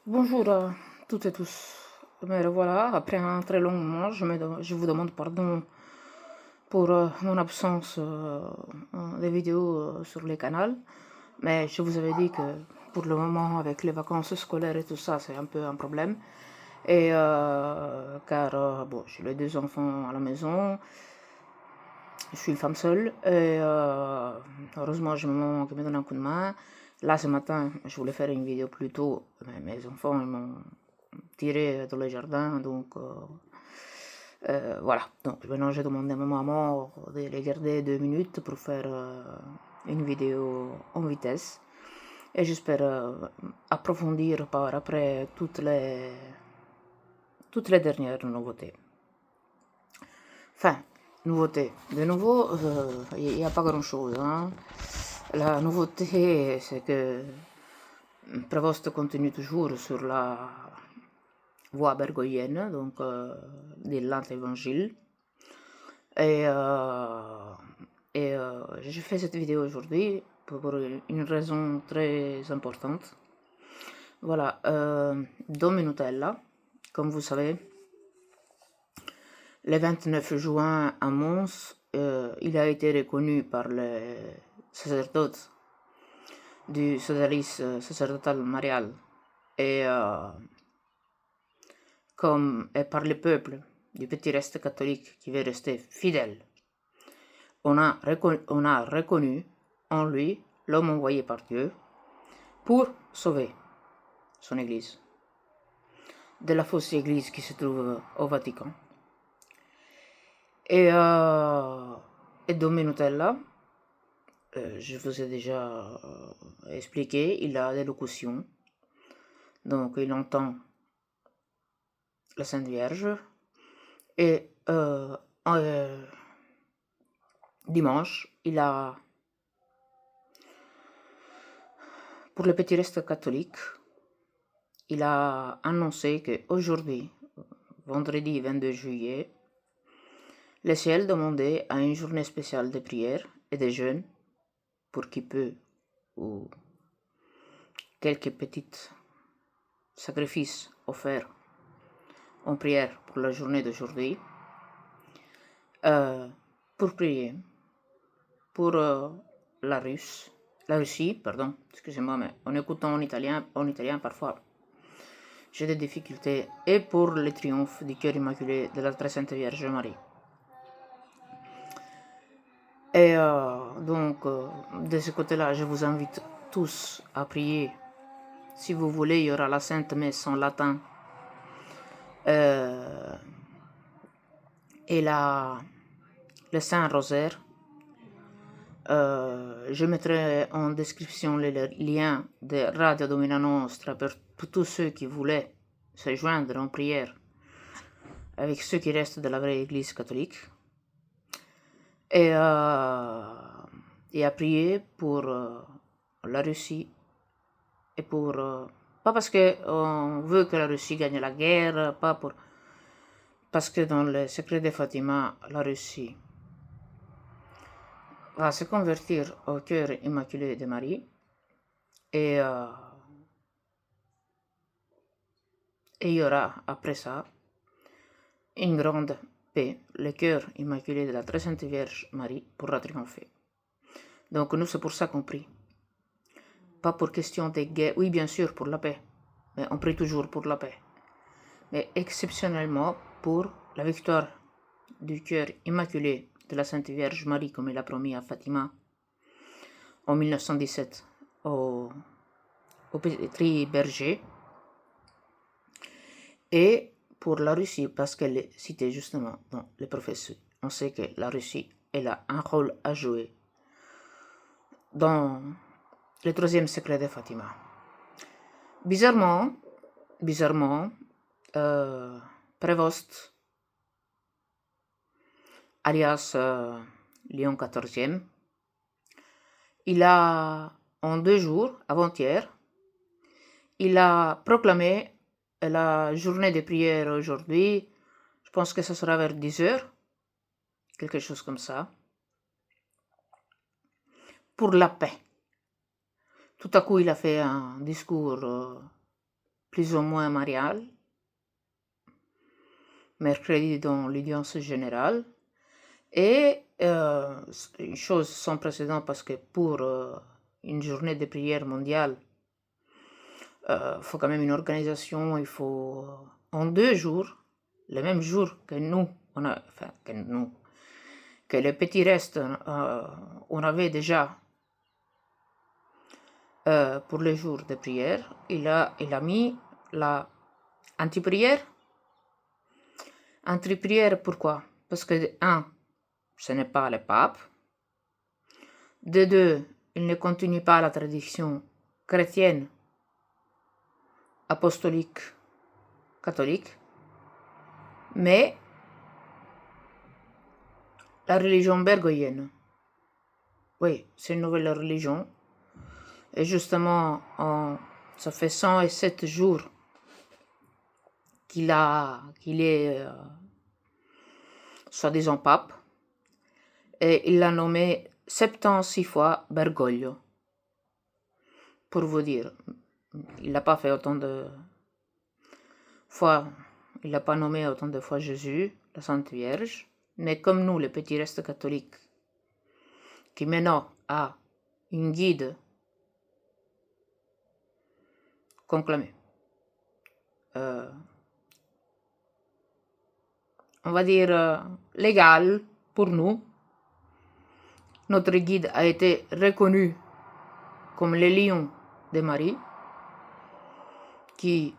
Bonjour à toutes et tous. Me revoilà, après un très long moment, je vous demande pardon pour mon absence des vidéos sur les canaux, mais je vous avais dit que pour le moment, avec les vacances scolaires et tout ça, c'est un peu un problème. Et car bon, j'ai les deux enfants à la maison, je suis une femme seule, et heureusement j'ai mon maman qui me donne un coup de main. Là, ce matin, je voulais faire une vidéo plus tôt, mais mes enfants ils m'ont tiré dans le jardin, donc voilà. Donc maintenant j'ai demandé à ma maman de les garder 2 minutes pour faire une vidéo en vitesse. Et j'espère approfondir par après toutes les dernières nouveautés. Enfin, nouveauté. De nouveau, il n'y a pas grand-chose, hein. La nouveauté, c'est que Prévost continue toujours sur la voie bergoyenne, donc de l'Évangile. Et, je fais cette vidéo aujourd'hui pour une raison très importante. Voilà, Dom Nutella, comme vous savez, le 29 juin à Mons, il a été reconnu par les sacerdotes du service sacerdotal marial et, et par le peuple du petit reste catholique qui veut rester fidèle. On a reconnu en lui l'homme envoyé par Dieu pour sauver son Église de la fausse Église qui se trouve au Vatican. Et Dom Nutella, je vous ai déjà expliqué, il a des locutions. Donc il entend la Sainte Vierge. Et dimanche, il a, pour le petit reste catholique, il a annoncé qu'aujourd'hui, vendredi 22 juillet, le ciel demandait à une journée spéciale de prière et de jeûne pour qui peut, ou quelques petits sacrifices offerts en prière pour la journée d'aujourd'hui, pour prier pour la Russie, pardon, excusez-moi, mais en écoutant en italien parfois, j'ai des difficultés, et pour le triomphe du cœur immaculé de la très sainte Vierge Marie. Et donc, de ce côté-là, je vous invite tous à prier. Si vous voulez, il y aura la Sainte Messe en latin et le Saint Rosaire. Je mettrai en description les liens de Radio Domina Nostra pour tous ceux qui voulaient se joindre en prière avec ceux qui restent de la vraie Église catholique. Et à prier pour la Russie et pour pas parce qu'on veut que la Russie gagne la guerre, pas pour parce que dans le secret de Fatima, la Russie va se convertir au cœur immaculé de Marie et il y aura après ça une grande paix, le cœur immaculé de la très sainte Vierge Marie pourra triompher. Donc nous, c'est pour ça qu'on prie. Pas pour question de guerre, oui bien sûr pour la paix, mais on prie toujours pour la paix. Mais exceptionnellement pour la victoire du cœur immaculé de la Sainte Vierge Marie, comme il a promis à Fatima en 1917 au Petit Berger, et pour la Russie, parce qu'elle est citée justement dans les prophéties. On sait que la Russie, elle a un rôle à jouer dans le troisième secret de Fatima. Bizarrement, Prévost, alias Léon XIV, il a, en 2 jours, avant-hier, il a proclamé la journée de prière aujourd'hui. Je pense que ce sera vers 10h, quelque chose comme ça, pour la paix. Tout à coup, il a fait un discours plus ou moins mariale, mercredi dans l'audience générale, et une chose sans précédent parce que pour une journée de prière mondiale, faut quand même une organisation, il faut en 2 jours, le même jour que nous, que les petits restes, on avait déjà pour les jours de prière, il a mis la anti-prière. Anti-prière, pourquoi? Parce que, ce n'est pas le pape. De 2, il ne continue pas la tradition chrétienne, apostolique, catholique, mais la religion bergoyenne. Oui, c'est une nouvelle religion. Et justement, ça fait 107 jours qu'il est soi-disant pape. Et il l'a nommé 76 fois Bergoglio. Pour vous dire, il n'a pas fait autant de fois, il n'a pas nommé autant de fois Jésus, la Sainte Vierge, mais comme nous, les petits restes catholiques, qui maintenant a une guide conclamée, on va dire légale pour nous. Notre guide a été reconnu comme le lion de Marie, qui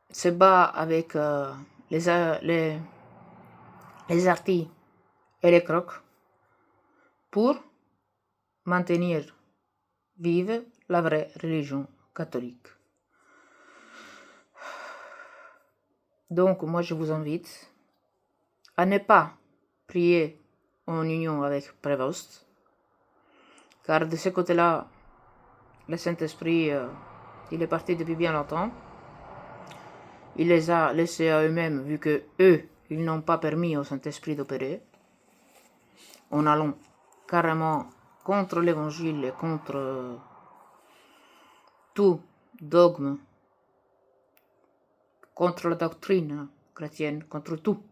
se bat avec les artis et les crocs pour maintenir vive la vraie religion catholique. Donc, moi, je vous invite à ne pas prier en union avec Prévost, car de ce côté-là, le Saint-Esprit, il est parti depuis bien longtemps. Il les a laissés à eux-mêmes, vu que eux, ils n'ont pas permis au Saint-Esprit d'opérer, en allant carrément contre l'Évangile et contre tout dogme, contre la doctrine chrétienne, contre tout.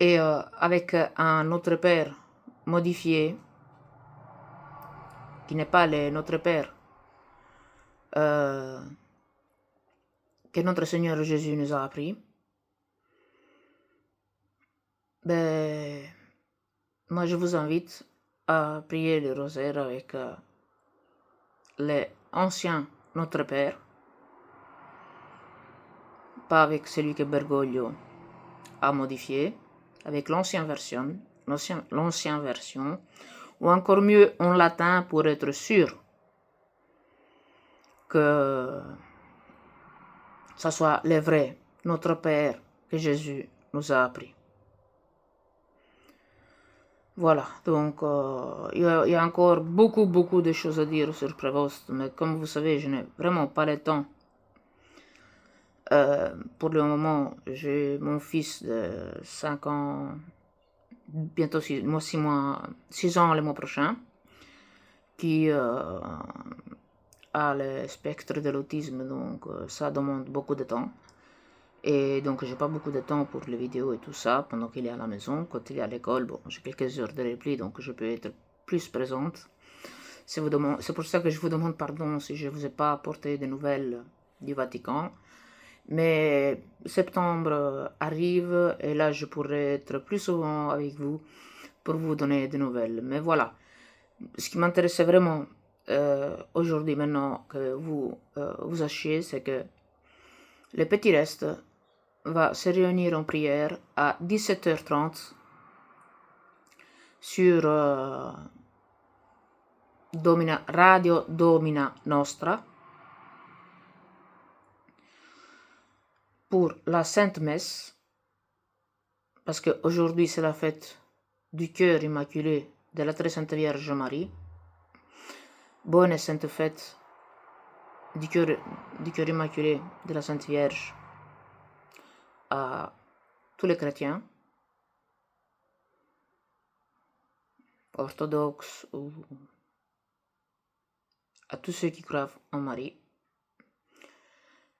Et avec un Notre Père modifié, qui n'est pas le Notre Père que notre Seigneur Jésus nous a appris, ben, moi je vous invite à prier le rosaire avec les anciens Notre Père, pas avec celui que Bergoglio a modifié, avec l'ancienne version, ou encore mieux en latin pour être sûr que ça soit le vrai Notre Père que Jésus nous a appris. Voilà, donc il y a encore beaucoup de choses à dire sur Prévost, mais comme vous savez, je n'ai vraiment pas le temps. Pour le moment, j'ai mon fils de 5 ans, bientôt 6 ans le mois prochain, qui a le spectre de l'autisme, donc ça demande beaucoup de temps. Et donc j'ai pas beaucoup de temps pour les vidéos et tout ça pendant qu'il est à la maison. Quand il est à l'école, bon, j'ai quelques heures de repli, donc je peux être plus présente. C'est pour ça que je vous demande pardon si je ne vous ai pas apporté de nouvelles du Vatican. Mais septembre arrive et là je pourrai être plus souvent avec vous pour vous donner des nouvelles. Mais voilà, ce qui m'intéressait vraiment aujourd'hui, maintenant que vous sachiez, c'est que le petit reste va se réunir en prière à 17h30 sur Radio Domina Nostra pour la Sainte Messe, parce qu'aujourd'hui c'est la fête du cœur immaculé de la Très Sainte Vierge Marie. Bonne et sainte fête du cœur immaculé de la Sainte Vierge à tous les chrétiens, orthodoxes ou à tous ceux qui croient en Marie.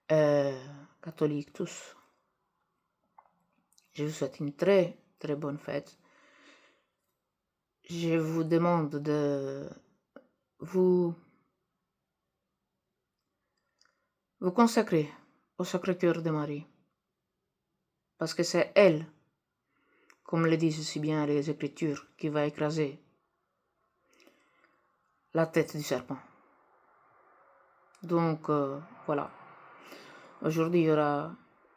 catholiques tous. Je vous souhaite une très très bonne fête. Je vous demande de vous consacrer au Sacré-Cœur de Marie, parce que c'est elle, comme le disent si bien les Écritures, qui va écraser la tête du serpent. Donc voilà, aujourd'hui il y aura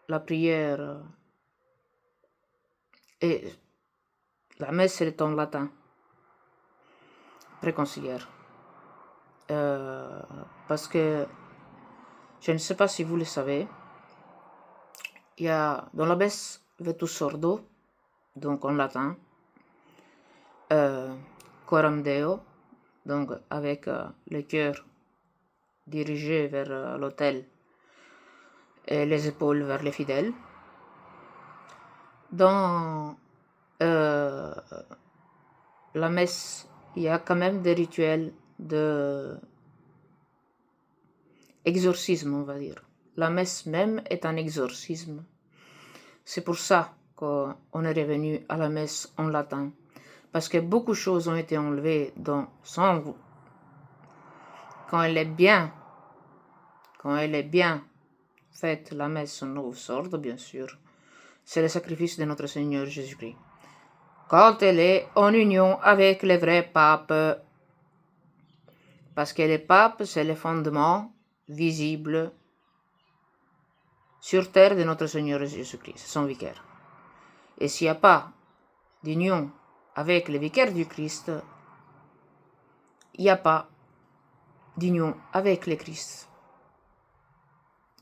la prière et la messe est en latin, préconciliaire. Parce que je ne sais pas si vous le savez, il y a dans la messe Vetus Sordo, donc en latin, Coram Deo, donc avec le cœur dirigé vers l'autel et les épaules vers les fidèles. Dans la messe, il y a quand même des rituels de exorcisme, on va dire. La messe même est un exorcisme. C'est pour ça qu'on est revenu à la messe en latin, parce que beaucoup de choses ont été enlevées dans son... Quand elle est bien faite, la messe en nouveau sorte, bien sûr, c'est le sacrifice de notre Seigneur Jésus-Christ. Quand elle est en union avec le vrai pape, parce que le pape, c'est le fondement visible sur terre de notre Seigneur Jésus-Christ, c'est son vicaire. Et s'il n'y a pas d'union avec le vicaire du Christ, il n'y a pas d'union avec le Christ.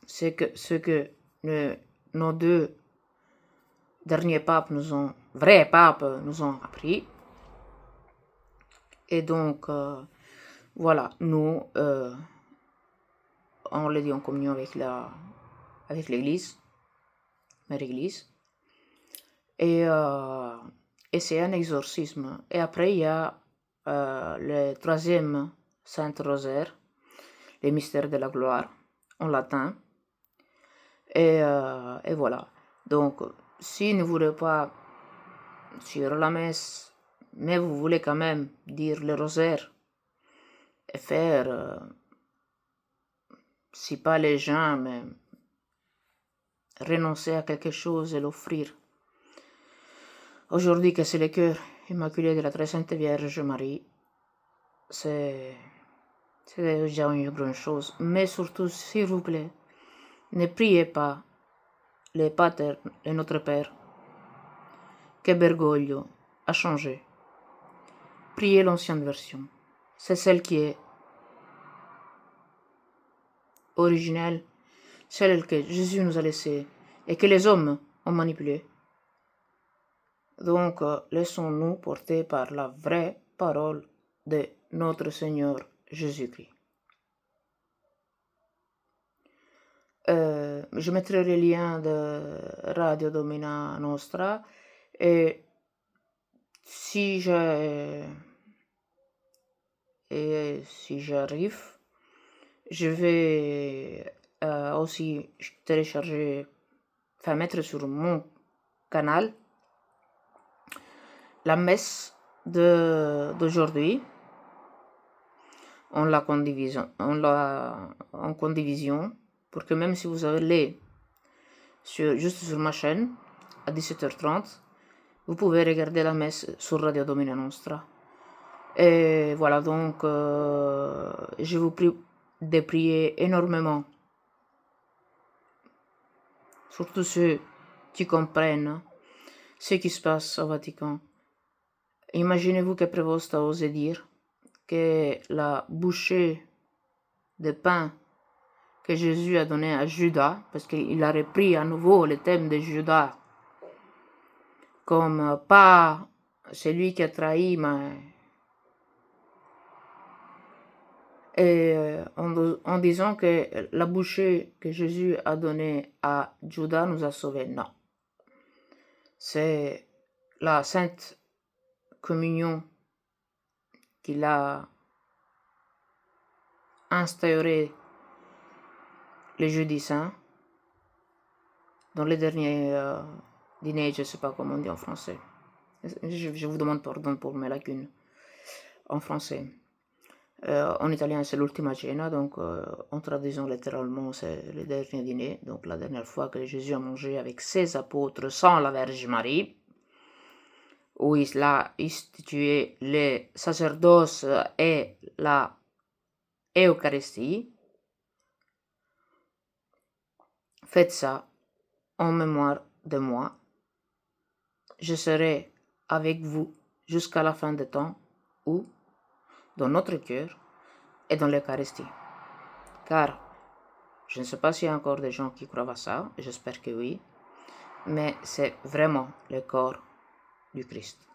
C'est ce que nos deux derniers papes vrais papes nous ont appris. Et donc, voilà, nous, on le dit en communion avec l'Église, Mère Église. Et c'est un exorcisme. Et après, il y a le troisième Saint-Rosaire, les mystères de la gloire, en latin. Et voilà. Donc, si vous ne voulez pas sur la messe, mais vous voulez quand même dire le rosaire et faire, si pas les gens, mais renoncer à quelque chose et l'offrir. Aujourd'hui, que c'est le cœur immaculé de la très sainte Vierge Marie, c'est déjà une grande chose. Mais surtout, s'il vous plaît, ne priez pas le Pater et notre Père, que Bergoglio a changé. Priez l'ancienne version. C'est celle qui est originelle, celle que Jésus nous a laissée et que les hommes ont manipulée. Donc, laissons-nous porter par la vraie parole de notre Seigneur Jésus-Christ. Je mettrai le lien de Radio Domina Nostra et si j'arrive, je vais aussi télécharger, mettre sur mon canal la messe d'aujourd'hui. On l'a en condivision pour que même si vous allez juste sur ma chaîne à 17h30, vous pouvez regarder la messe sur Radio Domina Nostra. Et voilà, donc je vous prie de prier énormément, surtout ceux qui comprennent ce qui se passe au Vatican. Imaginez-vous que Prévost a osé dire que la bouchée de pain que Jésus a donné à Judas, parce qu'il a repris à nouveau le thème de Judas, comme pas celui qui a trahi, mais en disant que la bouchée que Jésus a donnée à Judas nous a sauvés. Non. C'est la Sainte Communion qu'il a instaurée les jeudis saints, dans les derniers dîners, je ne sais pas comment on dit en français. Je vous demande pardon pour mes lacunes en français. En italien, c'est l'ultima cena, donc en traduisant littéralement, c'est le dernier dîner, donc la dernière fois que Jésus a mangé avec ses apôtres sans la Vierge Marie, où il a institué le sacerdoce et la Eucharistie. Faites ça en mémoire de moi. Je serai avec vous jusqu'à la fin des temps, ou dans notre cœur et dans l'Eucharistie. Car je ne sais pas s'il y a encore des gens qui croient à ça, j'espère que oui, mais c'est vraiment le corps du Christ.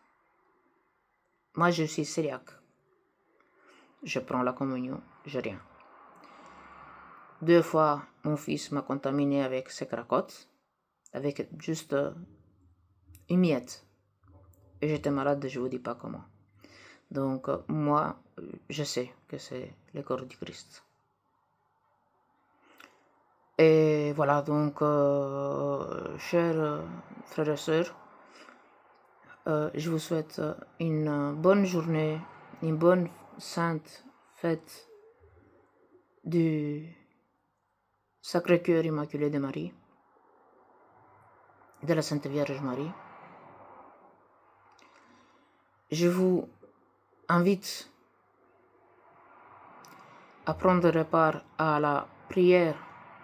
Moi, je suis syriaque. Je prends la communion, je rien. 2 fois, mon fils m'a contaminé avec ses cracottes, avec juste une miette. Et j'étais malade, je ne vous dis pas comment. Donc, moi, je sais que c'est le corps du Christ. Et voilà, donc, chers frères et sœurs, je vous souhaite une bonne journée, une bonne sainte fête du Sacré-Cœur Immaculé de Marie, de la Sainte Vierge Marie. Je vous invite à prendre part à la prière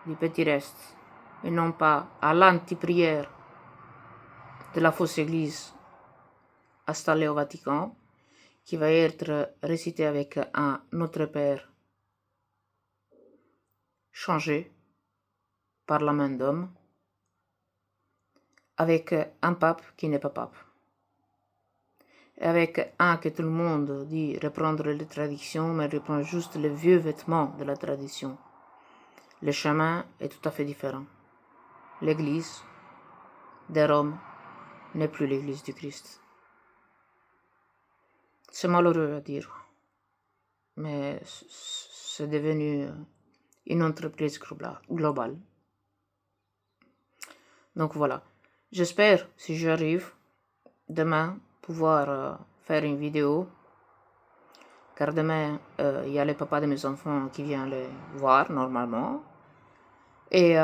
du Petit Reste et non pas à l'anti-prière de la fausse Église installée au Vatican, qui va être récitée avec un Notre Père changé par la main d'homme, avec un pape qui n'est pas pape, et avec un que tout le monde dit reprendre les traditions, mais reprend juste les vieux vêtements de la tradition. Le chemin est tout à fait différent. L'Église de Rome n'est plus l'Église du Christ. C'est malheureux à dire, mais c'est devenu une entreprise globale. Donc voilà, j'espère, si j'arrive, demain, pouvoir faire une vidéo, car demain, il y a le papa de mes enfants qui vient les voir normalement, et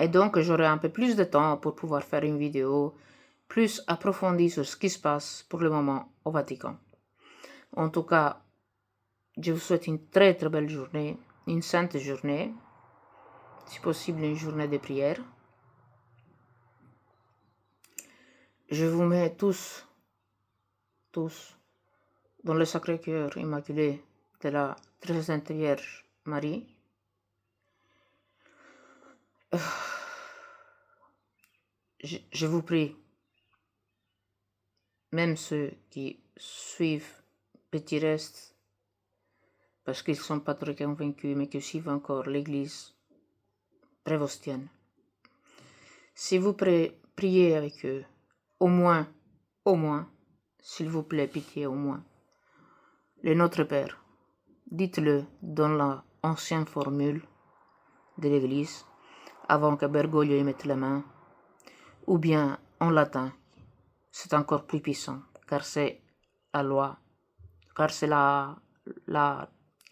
donc j'aurai un peu plus de temps pour pouvoir faire une vidéo plus approfondie sur ce qui se passe pour le moment au Vatican. En tout cas, je vous souhaite une très très belle journée, une sainte journée, si possible une journée de prière. Je vous mets tous, dans le Sacré-Cœur Immaculé de la Très Sainte Vierge Marie. Je vous prie, même ceux qui suivent Petit Reste, parce qu'ils ne sont pas très convaincus, mais qui suivent encore l'Église prévostienne, si vous priez avec eux, au moins, s'il vous plaît, pitié, au moins, le Notre Père, dites-le dans la ancienne formule de l'Église, avant que Bergoglio y mette la main, ou bien en latin, c'est encore plus puissant, car c'est la loi, car c'est la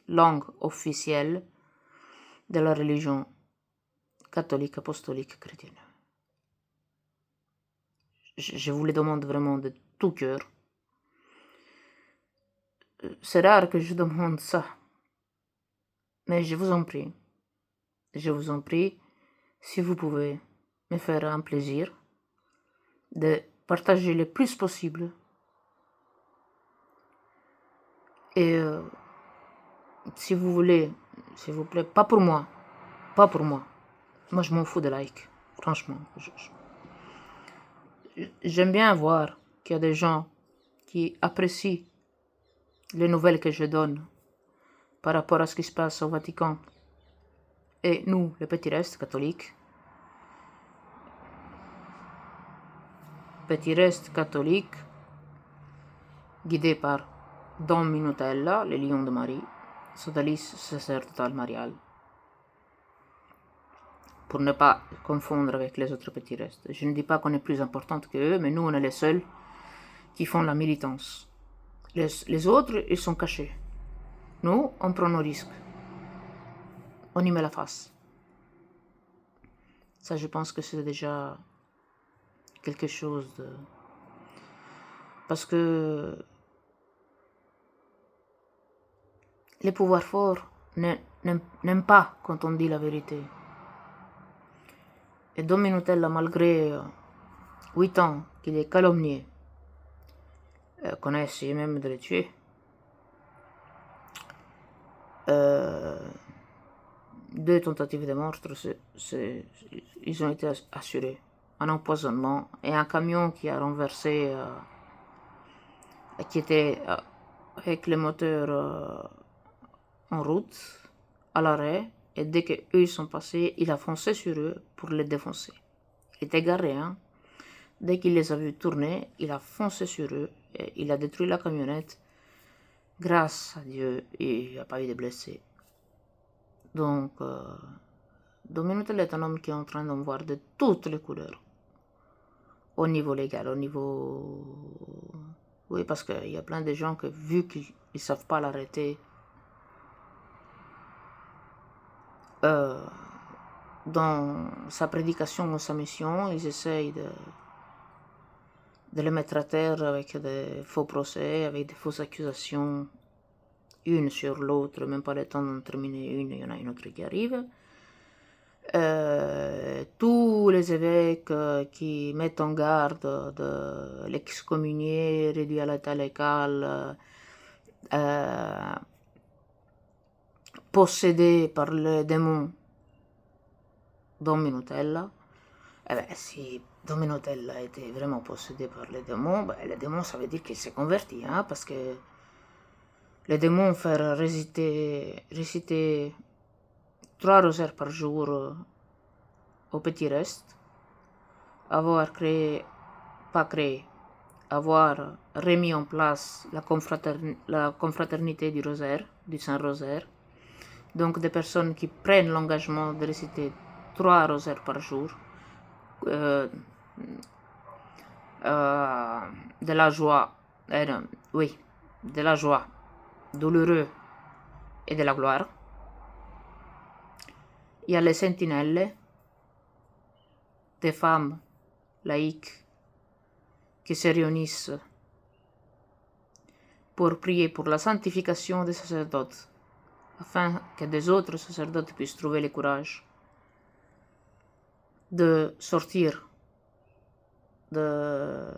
langue officielle de la religion catholique, apostolique, chrétienne. Je vous le demande vraiment de tout cœur. C'est rare que je demande ça, mais je vous en prie, si vous pouvez me faire un plaisir de partager le plus possible. Et si vous voulez, s'il vous plaît, pas pour moi. Moi, je m'en fous de like, franchement. J'aime bien voir qu'il y a des gens qui apprécient les nouvelles que je donne par rapport à ce qui se passe au Vatican. Et nous, le Petit Reste catholique, guidé par Don Minutella, le lion de Marie, sodalice sacerdotale mariale. pour ne pas confondre avec les autres petits restes. Je ne dis pas qu'on est plus importante qu'eux, mais nous, on est les seuls qui font la militance. Les autres, ils sont cachés. Nous, on prend nos risques. On y met la face. Ça, je pense que c'est déjà quelque chose de... Parce que les pouvoirs forts n'aiment pas quand on dit la vérité. Et Dom Minutella, malgré 8 ans qu'il est calomnié, qu'on a essayé même de le tuer, deux tentatives de meurtre, ils ont été assurés. Un empoisonnement et un camion qui a renversé, qui était avec le moteur en route, à l'arrêt, et dès qu'eux ils sont passés, il a foncé sur eux pour les défoncer. Il était garé, hein. Dès qu'il les a vus tourner, il a foncé sur eux, et il a détruit la camionnette. Grâce à Dieu, il n'y a pas eu de blessés. Donc, Dom Minutella est un homme qui est en train d'en voir de toutes les couleurs. Au niveau légal, au niveau... Oui, parce qu'il y a plein de gens que, vu qu'ils ne savent pas l'arrêter, dans sa prédication ou sa mission, ils essayent de le mettre à terre avec des faux procès, avec des fausses accusations, une sur l'autre, même pas le temps d'en terminer une, il y en a une autre qui arrive. Tous les évêques qui mettent en garde de l'excommunié, réduit à l'état légal, possédé par le démon Dom Minutella. Eh bien, si Dom Minutella était vraiment possédé par le démon, ben, le démon, ça veut dire qu'il s'est converti, hein, parce que le démon faire réciter 3 rosaires par jour au petit reste, avoir remis en place la confraternité du rosaire, du Saint-Rosaire. Donc des personnes qui prennent l'engagement de réciter 3 rosaires par jour, de la joie, de la joie douloureuse et de la gloire. Il y a les sentinelles, des femmes laïques qui se réunissent pour prier pour la sanctification des sacerdotes, afin que des autres sacerdotes puissent trouver le courage de sortir de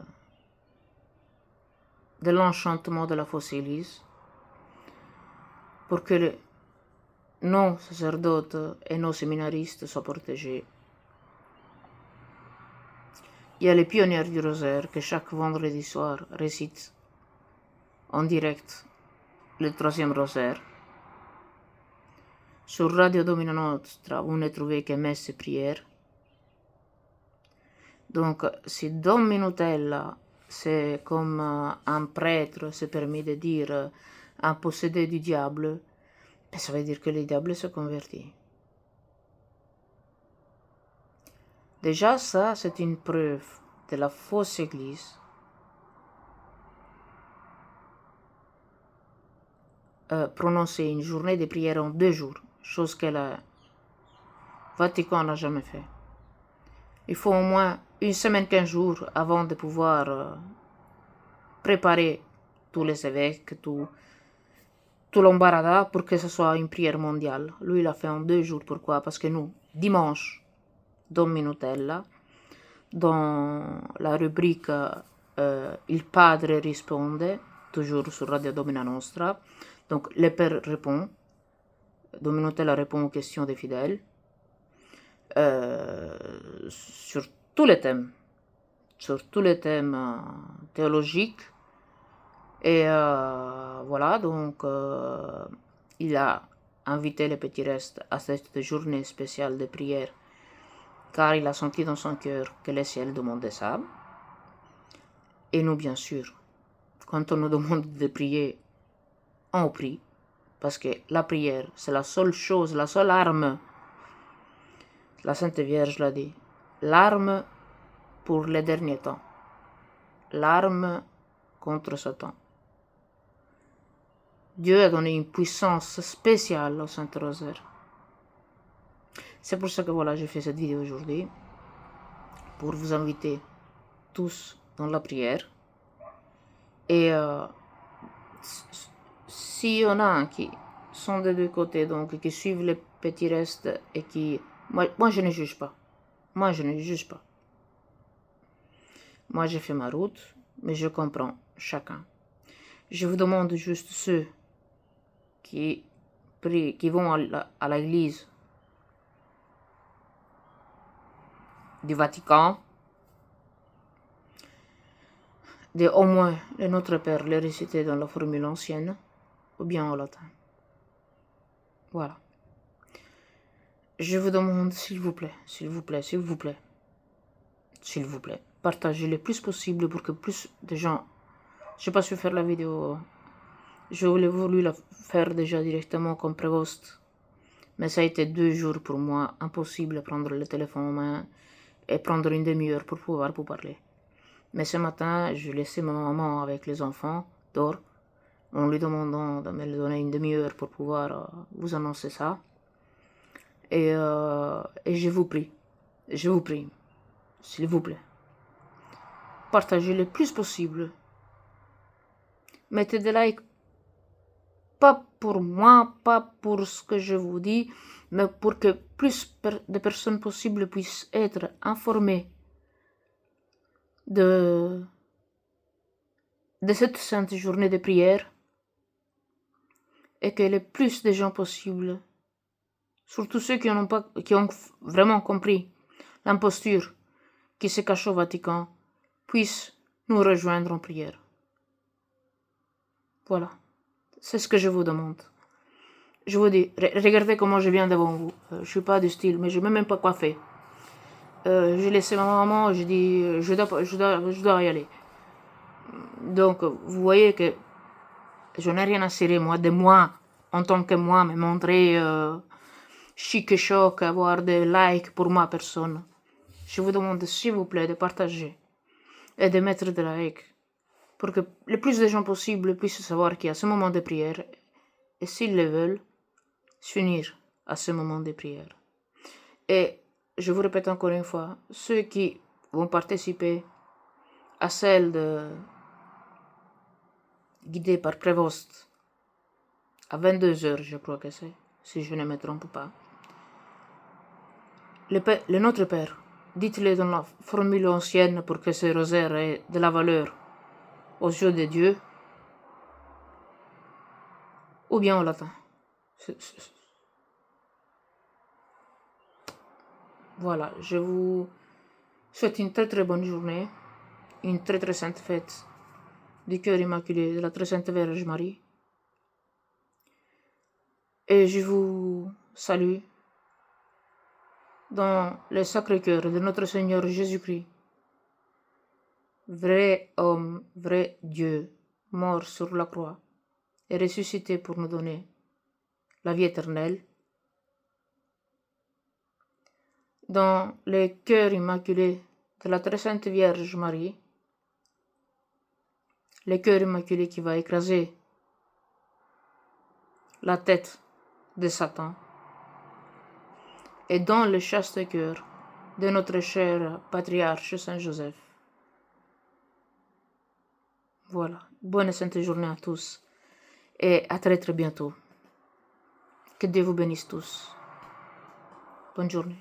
l'enchantement de la fausse église, pour que nos sacerdotes et nos séminaristes soient protégés. Il y a les pionniers du rosaire qui chaque vendredi soir récitent en direct le 3e rosaire. Sur Radio Domina Nostra, vous ne trouvez que messe et prières. Donc, si Dom Minutella, c'est comme un prêtre se permet de dire un possédé du diable, ben, ça veut dire que le diable se convertit. Déjà, ça, c'est une preuve de la fausse église. Prononcer une journée de prière en 2 jours, chose que le Vatican n'a jamais fait. Il faut au moins 1 semaine, 15 jours avant de pouvoir préparer tous les évêques, tout l'embarras pour que ce soit une prière mondiale. Lui, il a fait en 2 jours. Pourquoi? Parce que nous, dimanche, Dom Minutella, dans la rubrique Il Padre risponde, toujours sur Radio Domina Nostra, donc le Père répond, Dom Minutella répond aux questions des fidèles, sur tous les thèmes théologiques. Et voilà, donc il a invité les petits restes à cette journée spéciale de prière, car il a senti dans son cœur que le ciel demandait ça. Et nous, bien sûr, quand on nous demande de prier, on prie, parce que la prière, c'est la seule chose, la seule arme La Sainte Vierge l'a dit. L'arme pour les derniers temps. L'arme contre Satan. Dieu a donné une puissance spéciale au Saint-Rosaire. C'est pour ça que voilà, j'ai fait cette vidéo aujourd'hui. Pour vous inviter tous dans la prière. Et s'il y en a qui sont des deux côtés, donc qui suivent les petits restes et qui... Moi je ne juge pas. Moi je ne juge pas. Moi j'ai fait ma route, mais je comprends chacun. Je vous demande juste ceux qui prient, qui vont à l'église du Vatican, de au moins le Notre Père les réciter dans la formule ancienne ou bien en latin. Voilà. Je vous demande s'il vous plaît, s'il vous plaît, s'il vous plaît, s'il vous plaît, partagez le plus possible pour que plus de gens... Je n'ai pas su faire la vidéo, je voulais voulu la faire déjà directement comme prévost, mais ça a été 2 jours pour moi, impossible de prendre le téléphone en main et prendre une demi-heure pour pouvoir vous parler. Mais ce matin, je laissais ma maman avec les enfants dehors, en lui demandant de me donner une demi-heure pour pouvoir vous annoncer ça. Et je vous prie, s'il vous plaît, partagez le plus possible. Mettez des likes, pas pour moi, pas pour ce que je vous dis, mais pour que plus de personnes possibles puissent être informées de cette sainte journée de prière et que le plus de gens possible, surtout ceux qui ont vraiment compris l'imposture qui se cache au Vatican, puissent nous rejoindre en prière. Voilà, c'est ce que je vous demande. Je vous dis, regardez comment je viens devant vous. Je suis pas du style, mais je ne m'ai même pas coiffé. J'ai laissé ma maman, je dis, je dois y aller. Donc, vous voyez que je n'ai rien à cirer, moi, de moi, en tant que moi, me montrer chic et choc, avoir des likes pour ma personne. Je vous demande, s'il vous plaît, de partager et de mettre des likes pour que le plus de gens possible puissent savoir qu'il y a ce moment de prière et s'ils le veulent, s'unir à ce moment de prière. Et je vous répète encore une fois, ceux qui vont participer à celle guidée par Prévost à 22h, je crois que c'est, si je ne me trompe pas. Le Notre Père, dites-le dans la formule ancienne pour que ce rosaire ait de la valeur aux yeux de Dieu, ou bien en latin. Voilà, je vous souhaite une très très bonne journée, une très très sainte fête du cœur immaculé de la très sainte Vierge Marie. Et je vous salue dans le Sacré-Cœur de notre Seigneur Jésus-Christ, vrai homme, vrai Dieu, mort sur la croix et ressuscité pour nous donner la vie éternelle. Dans le cœur immaculé de la très sainte Vierge Marie, le cœur immaculé qui va écraser la tête de Satan, et dans le chaste cœur de notre cher patriarche Saint Joseph. Voilà, bonne et sainte journée à tous, et à très très bientôt. Que Dieu vous bénisse tous. Bonne journée.